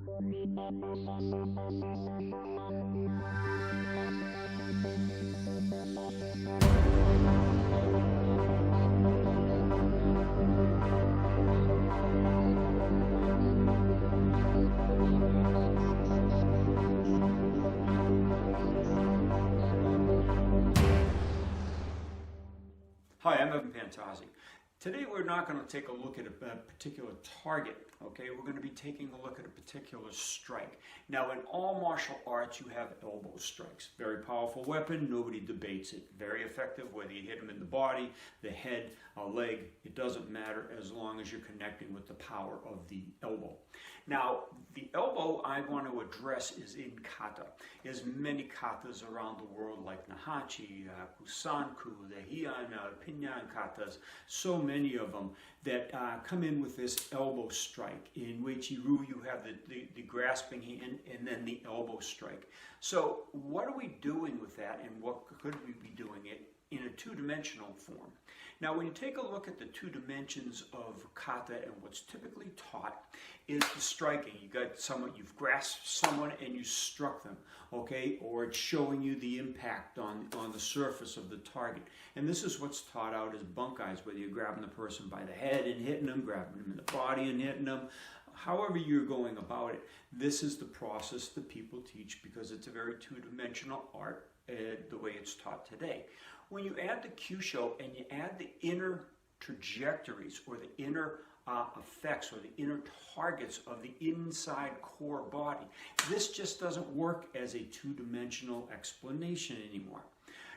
Hi, I'm Pantazi. Today we're not going to take a look at a particular target, okay? We're going to be taking a look at a particular strike. Now, in all martial arts, you have elbow strikes. Very powerful weapon, nobody debates it. Very effective, whether you hit them in the body, the head, a leg, it doesn't matter as long as you're connecting with the power of the elbow. Now, the elbow I want to address is in kata. There's many katas around the world like Nahachi, Kusanku, the Heian, Pinyan katas, so many of them that come in with this elbow strike. In Uechi-Ryu you have the grasping hand and then the elbow strike. So what are we doing with that, and what could we be doing it in a two-dimensional form? Now, when you take a look at the two dimensions of kata, and what's typically taught is the striking. You've grasped someone and you struck them, okay? Or it's showing you the impact on the surface of the target. And this is what's taught out as bunkais, whether you're grabbing the person by the head and hitting them, grabbing them in the body and hitting them. However you're going about it, this is the process that people teach because it's a very two-dimensional art, the way it's taught today. When you add the Kyusho and you add the inner trajectories or the inner effects or the inner targets of the inside core body, this just doesn't work as a two-dimensional explanation anymore.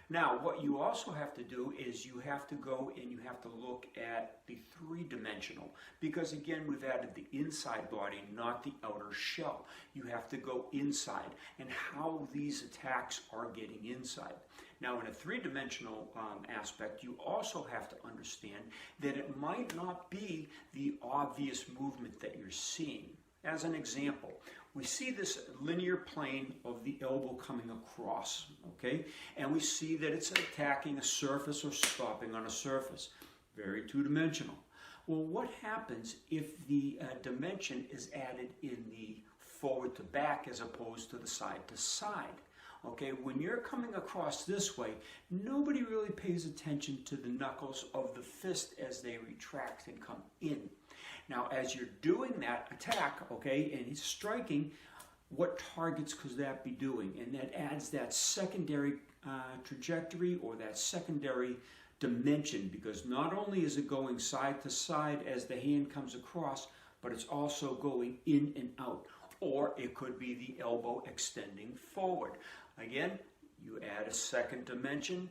Now, what you also have to do is you have to go and you have to look at the three-dimensional, because again, we've added the inside body, not the outer shell. You have to go inside and how these attacks are getting inside. Now, in a three-dimensional aspect, you also have to understand that it might not be the obvious movement that you're seeing. As an example, we see this linear plane of the elbow coming across, okay? And we see that it's attacking a surface or stopping on a surface. Very two-dimensional. Well, what happens if the dimension is added in the forward to back as opposed to the side to side? Okay, when you're coming across this way, nobody really pays attention to the knuckles of the fist as they retract and come in. Now, as you're doing that attack, okay, and he's striking, what targets could that be doing? And that adds that secondary trajectory or that secondary dimension, because not only is it going side to side as the hand comes across, but it's also going in and out. Or it could be the elbow extending forward. Again, you add a second dimension,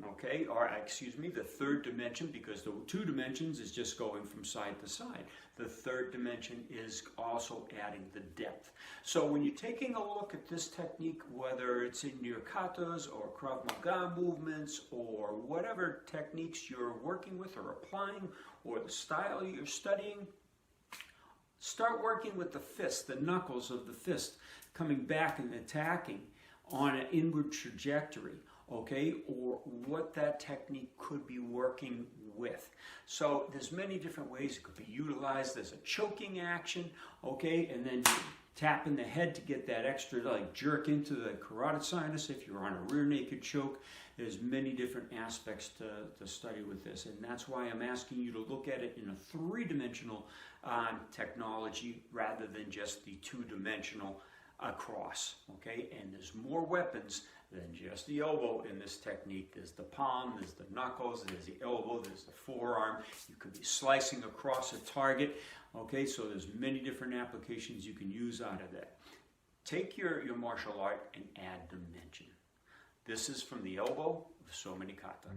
okay, or excuse me, the third dimension, because the two dimensions is just going from side to side. The third dimension is also adding the depth. So when you're taking a look at this technique, whether it's in your katas or Krav Maga movements or whatever techniques you're working with or applying or the style you're studying, start working with the fist, the knuckles of the fist, coming back and attacking on an inward trajectory, okay, or what that technique could be working with. So there's many different ways it could be utilized. There's a choking action, okay, and then you tap in the head to get that extra, like jerk into the carotid sinus if you're on a rear naked choke. There's many different aspects to study with this, and that's why I'm asking you to look at it in a three-dimensional technology rather than just the two-dimensional across, okay? And there's more weapons than just the elbow in this technique. There's the palm, there's the knuckles, there's the elbow, there's the forearm. You could be slicing across a target, okay? So there's many different applications you can use out of that. Take your martial art and add dimension. This is from the elbow of so many kata.